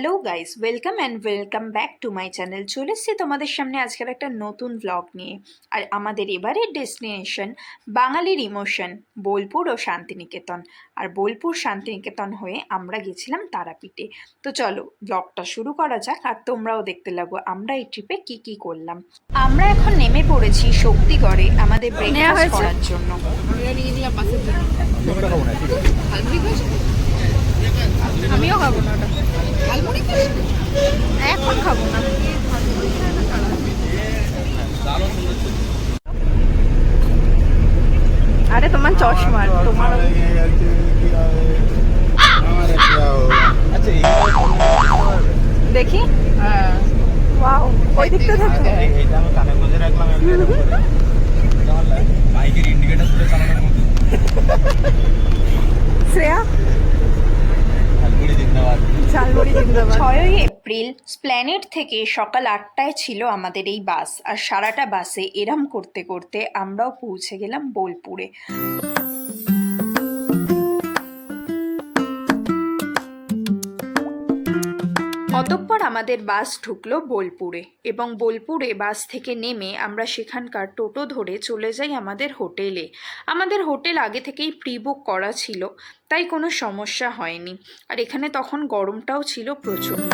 Hello guys, welcome back to my channel. চলে এসেছি তোমাদের সামনে আজকের একটা নতুন ব্লগ নিয়ে। আর আমাদের এবারের ডেস্টিনেশন বাঙালির ইমোশন বোলপুর ও শান্তিনিকেতন। আর বোলপুর শান্তিনিকেতন হয়ে আমরা গেছিলাম তারাপীঠে। তো চলো ব্লগটা শুরু করা যাক, আর তোমরাও দেখতে লাগো আমরা এই ট্রিপে কি কি করলাম। আমরা এখন নেমে পড়েছি শক্তিগড়ে আমাদের ব্রেকফাস্ট করার জন্য। আমিও খাবো না ওটা, এখন খাবো না। আরে তোমার চশমা, তোমার দেখি। ওয়াও, ওই দিকটা দেখো। শ্রেয়া, ঝালমুড়ি জিন্দাবাদ। 6ই এপ্রিল স্প্ল্যানেড থেকে সকাল 8টায় ছিল আমাদের এই বাস, আর সারাটা বাসে এরম করতে করতে আমরাও পৌঁছে গেলাম বোলপুরে। অতঃপর আমাদের বাস ঢুকলো বোলপুরে, এবং বোলপুরে বাস থেকে নেমে আমরা সেখানকার টোটো ধরে চলে যাই আমাদের হোটেলে। আমাদের হোটেল আগে থেকেই প্রি বুক করা ছিল, তাই কোনো সমস্যা হয়নি। আর এখানে তখন গরমটাও ছিল প্রচণ্ড।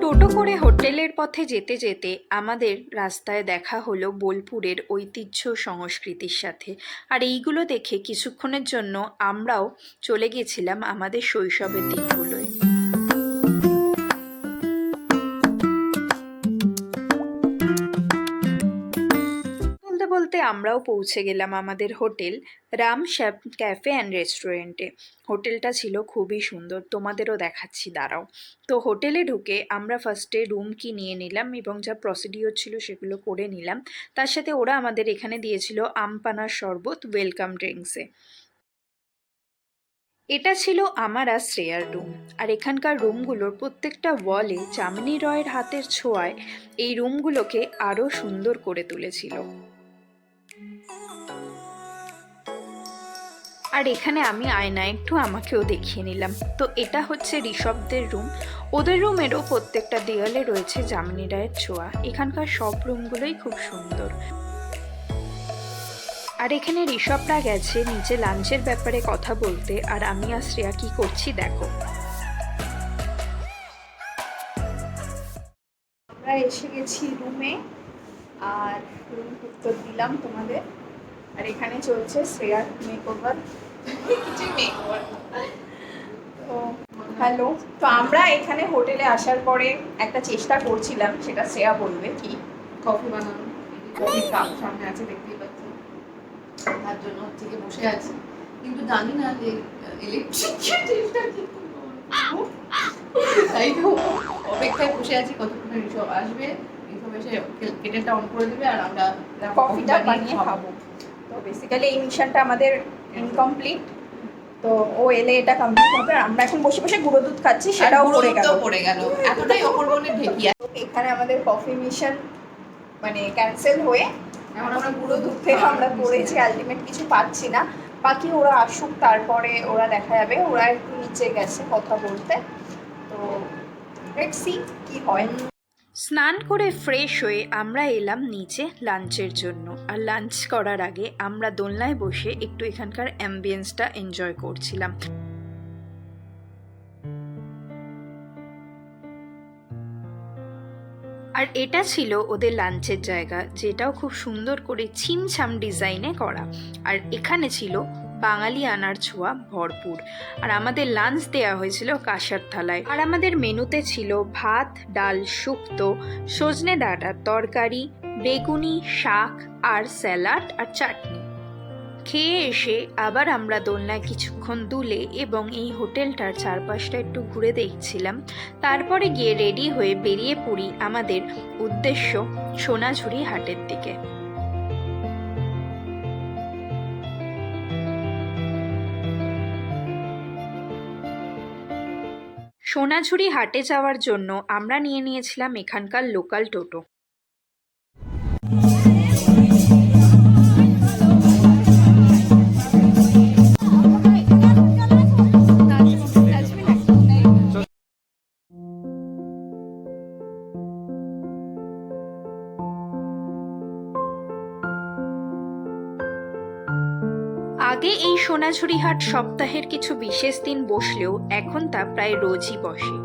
টোটো করে হোটেলের পথে যেতে যেতে আমাদের রাস্তায় দেখা হলো বোলপুরের ঐতিহ্য সংস্কৃতির সাথে। আর এইগুলো দেখে কিছুক্ষণের জন্য আমরাও চলে গেছিলাম আমাদের শৈশবের দিনগুলোয়। বলতে বলতে আমরাও পৌঁছে গেলাম আমাদের হোটেল রাম ক্যাফে অ্যান্ড রেস্টুরেন্টে। হোটেলটা ছিল খুবই সুন্দর, তোমাদেরও দেখাচ্ছি, দাঁড়াও। তো হোটেলে ঢুকে আমরা ফার্স্টে রুম কি নিয়ে নিলাম এবং যা প্রসিডিওর ছিল সেগুলো করে নিলাম। তার সাথে ওরা আমাদের এখানে দিয়েছিল আমপানার শরবত ওয়েলকাম ড্রিঙ্কসে। এটা ছিল আমার আর শ্রেয়ার রুম। আর এখানকার রুমগুলোর প্রত্যেকটা ওয়ালে যামিনী রয়ের হাতের ছোঁয়ায় এই রুমগুলোকে আরও সুন্দর করে তুলেছিল। আর এখানে আমি আয়নায় একটু আমাকেও দেখিয়ে নিলাম। তো এটা হচ্ছে ঋষভদের রুম। ওদের রুমেরও প্রত্যেকটা দেয়ালে রয়েছে যামিনী রায়ের ছোঁয়া। এখানকার সব রুমগুলোই খুব সুন্দর। আর এখানে ঋষভরা গেছে নিচে লাঞ্চের ব্যাপারে কথা বলতে, আর আমি আর শ্রেয়া কি করছি দেখো। আমরা এসে গেছি রুমে, আর রুম উত্তর দিলাম তোমাদের। আর এখানে চলছে শ্রেয়ার মেকওভার। তো হ্যালো, তো আমরা এখানে হোটেলে আসার পরে একটা চেষ্টা করছিলাম, সেটা শ্রেয়া বলবে। কি কফি বানানো, কফি কাপ সামনে আছে দেখতেই পাচ্ছি, তার জন্য হচ্ছে কি বসে আছি, কিন্তু জানি না যে ইলেকট্রিক কেটেলটা কি করবো। তাই তো অপেক্ষায় বসে আছি কতক্ষণ ঋষভ আসবে। ঋষভ এসে কেটেলটা অন করে দেবে আর আমরা কফিটা বানিয়ে খাবো। তো বেসিক্যালি এই মিশনটা আমাদের ইনকমপ্লিট। তো ও এলে এটা কমপ্লিট হবে। আর আমরা এখন বসে বসে গুঁড়ো দুধ খাচ্ছি, সেটাও পড়ে গেল এতটাই অপূর্বনের ঢেকিয়া। এখানে আমাদের কফি মিশন মানে ক্যান্সেল হয়ে এখন আমরা গুঁড়ো দুধ থেকে আমরা করেছি, আলটিমেট কিছু পাচ্ছি না। বাকি ওরা আসুক, তারপরে ওরা দেখা যাবে। ওরা একটু নিচে গেছে কথা বলতে, তো লেটস সি কি হয়। স্নান করে ফ্রেশ হয়ে আমরা এলাম নিচে লাঞ্চের জন্য। আর লাঞ্চ করার আগে আমরা দোলনায় বসে একটু এখানকার অ্যাম্বিয়েন্সটা এনজয় করছিলাম। আর এটা ছিল ওদের লাঞ্চের জায়গা, যেটাও খুব সুন্দর করে ছিমছাম ডিজাইনে করা। আর এখানে ছিল বাঙালি আনার ছোঁয়া ভরপুর। আর আমাদের লাঞ্চ দেওয়া হয়েছিল কাঁসার থালায়। আর আমাদের মেনুতে ছিল ভাত, ডাল, শুক্তো, সজনে ডাঁটার তরকারি, বেগুনি, শাক, আর স্যালাড আর চাটনি। খেয়ে এসে আবার আমরা দোলনায় কিছুক্ষণ দুলে এবং এই হোটেলটার চারপাশটা একটু ঘুরে দেখছিলাম। তারপরে গিয়ে রেডি হয়ে বেরিয়ে পড়ি আমাদের উদ্দেশ্য সোনাঝুরি হাটের দিকে। সোনাঝুরি হাটে যাওয়ার জন্য আমরা নিয়ে নিয়েছিলাম এখানকার লোকাল টোটো। আগে এই সোনাঝুরি হাট সপ্তাহের কিছু বিশেষ দিন বসলেও এখন তা প্রায় রোজই বসে।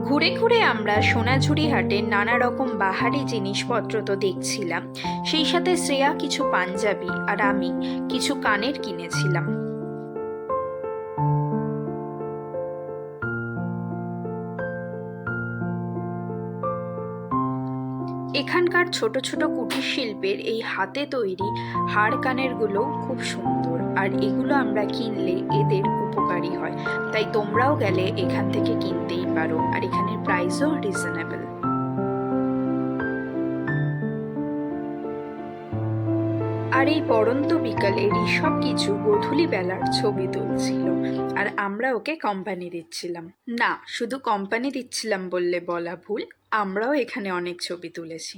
ঘুরে ঘুরে আমরা সোনাঝুরি হাটের নানা রকম বাহারি জিনিসপত্র তো দেখছিলাম, সেই সাথে শ্রেয়া কিছু পাঞ্জাবি আর আমি কিছু কানের কিনেছিলাম। এখানকার ছোট ছোট কুটির শিল্পের এই হাতে তৈরি হাড় কানের গুলো খুব সুন্দর, আর এগুলো আমরা কিনলে এদের উপকারী হয়। তাই তোমরাও গেলে এখান থেকে কিনতেই পারো, আর এখানের প্রাইসও রিজনেবল। আর এই পড়ন্ত বিকালে ঋষভ কিছু গোধূলি বেলার ছবি তুলছিল, আর আমরা ওকে কোম্পানি দিচ্ছিলাম। না, শুধু কোম্পানি দিচ্ছিলাম বললে বলা ভুল, আমরাও এখানে অনেক ছবি তুলেছি।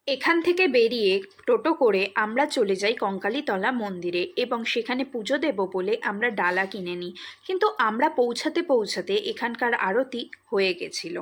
এখান থেকে বেরিয়ে টোটো করে আমরা চলে যাই কঙ্কালীতলা মন্দিরে, এবং সেখানে পুজো দেব বলে আমরা ডালা কিনে নিই। কিন্তু আমরা পৌঁছাতে পৌঁছাতে এখানকার আরতি হয়ে গেছিল।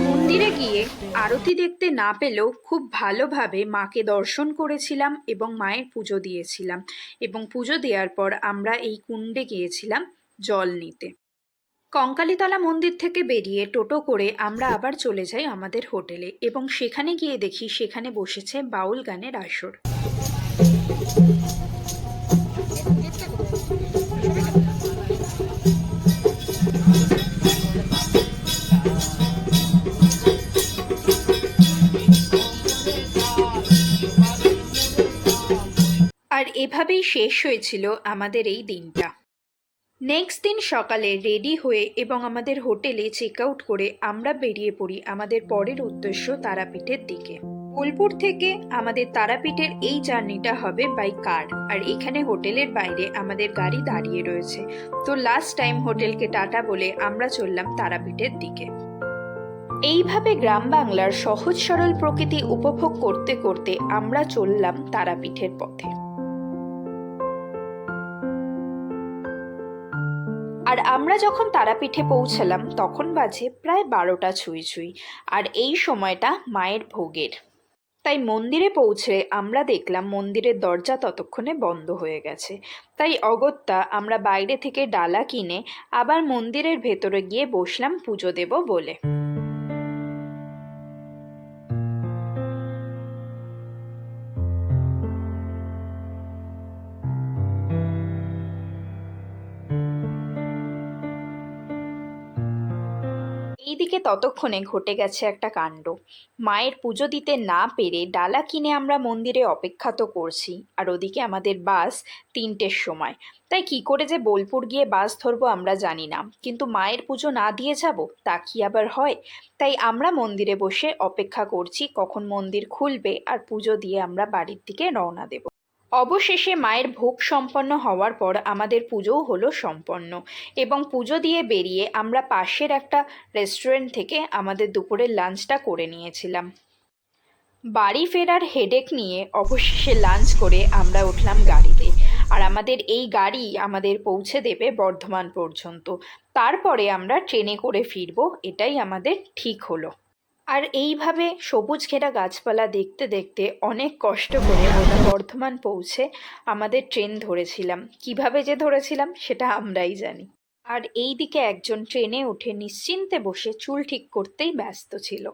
মন্দিরে গিয়ে আরতি দেখতে না পেলেও খুব ভালোভাবে মাকে দর্শন করেছিলাম এবং মায়ের পুজো দিয়েছিলাম, এবং পুজো দেওয়ার পর আমরা এই কুণ্ডে গিয়েছিলাম জল নিতে। কঙ্কালীতলা মন্দির থেকে বেরিয়ে টোটো করে আমরা আবার চলে যাই আমাদের হোটেলে, এবং সেখানে গিয়ে দেখি সেখানে বসেছে বাউল গানের আসর। আর এভাবেই শেষ হয়েছিল আমাদের এই দিনটা। নেক্সট দিন সকালে রেডি হয়ে এবং আমাদের হোটেলে চেক আউট করে আমরা বেরিয়ে পড়ি আমাদের পরের উদ্দেশ্য তারাপীঠের দিকে। বোলপুর থেকে আমাদের তারাপীঠের এই জার্নিটা হবে বাই কার, আর এখানে হোটেলের বাইরে আমাদের গাড়ি দাঁড়িয়ে রয়েছে। তো লাস্ট টাইম হোটেলকে টাটা বলে আমরা চললাম তারাপীঠের দিকে। এইভাবে গ্রাম বাংলার সহজ সরল প্রকৃতি উপভোগ করতে করতে আমরা চললাম তারাপীঠের পথে। আর আমরা যখন তারাপীঠে পৌঁছালাম তখন বাজে প্রায় 12টা ছুঁই ছুঁই, আর এই সময়টা মায়ের ভোগের। তাই মন্দিরে পৌঁছে আমরা দেখলাম মন্দিরের দরজা ততক্ষণে বন্ধ হয়ে গেছে। তাই অগত্যা আমরা বাইরে থেকে ডালা কিনে আবার মন্দিরের ভেতরে গিয়ে বসলাম পুজো দেব বলে। এইদিকে ততক্ষণে ঘটে গেছে একটা কাণ্ড। মায়ের পুজো দিতে না পেরে ডালা কিনে আমরা মন্দিরে অপেক্ষা তো করছি, আর ওদিকে আমাদের বাস 3টের সময়। তাই কি করে যে বোলপুর গিয়ে বাস ধরবো আমরা জানি না, কিন্তু মায়ের পুজো না দিয়ে যাব তা কি আবার হয়? তাই আমরা মন্দিরে বসে অপেক্ষা করছি কখন মন্দির খুলবে আর পুজো দিয়ে আমরা বাড়ির দিকে রওনা দেব। অবশেষে মায়ের ভোগ সম্পন্ন হওয়ার পর আমাদের পুজোও হলো সম্পন্ন, এবং পুজো দিয়ে বেরিয়ে আমরা পাশের একটা রেস্টুরেন্ট থেকে আমাদের দুপুরের লাঞ্চটা করে নিয়েছিলাম। বাড়ি ফেরার হেডেক নিয়ে অবশেষে লাঞ্চ করে আমরা উঠলাম গাড়িতে, আর আমাদের এই গাড়ি আমাদের পৌঁছে দেবে বর্ধমান পর্যন্ত। তারপরে আমরা ট্রেনে করে ফিরবো, এটাই আমাদের ঠিক হলো। আর এইভাবে সবুজ ঘেরা গাছপালা দেখতে দেখতে অনেক কষ্ট করে আমরা বর্ধমান পৌঁছে আমাদের ট্রেন ধরেছিলাম। কিভাবে যে ধরেছিলাম সেটা আমরাই জানি। আর এই দিকে একজন ট্রেনে উঠে নিশ্চিন্তে বসে চুল ঠিক করতেই ব্যস্ত ছিল।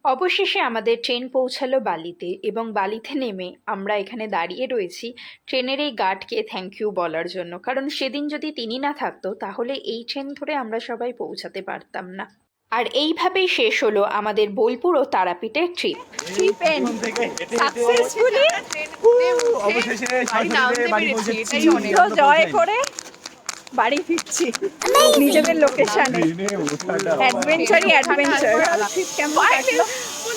অবশেষে আমাদের ট্রেন পৌঁছালো বালিতে, এবং বালিতে নেমে আমরা এখানে দাঁড়িয়ে রয়েছি ট্রেনের এই গার্ডকে থ্যাংক ইউ বলার জন্য, কারণ সেদিন যদি তিনি না থাকতো তাহলে এই ট্রেন ধরে আমরা সবাই পৌঁছাতে পারতাম না। আর এইভাবেই শেষ হলো আমাদের বোলপুর ও তারাপীঠের ট্রিপ সাকসেসফুলি। জয় করে বাড়ি ফিরছি নিজেদের লোকেশনে। অ্যাডভেঞ্চারই অ্যাডভেঞ্চার। কেমন লাগলো?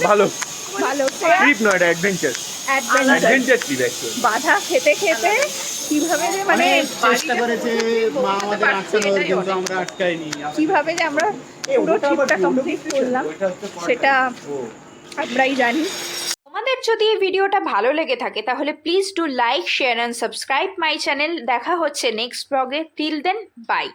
ভালো ভালো ট্রিপ নয়, এটা অ্যাডভেঞ্চার। Adventure trip actually. বাধা খেতে খেতে কিভাবে যে মানে চেষ্টা করেছে মা আমাদের আটকানোর, কিন্তু আমরা আটকাইনি। কিভাবে যে আমরা পুরো ট্রিপটা কমপ্লিট করলাম সেটা আমরাই জানি। তোমাদের যদি এই ভিডিওটা ভালো লেগে থাকে তাহলে please do like, share and subscribe my channel. দেখা হচ্ছে নেক্সট ব্লগে। Till then by.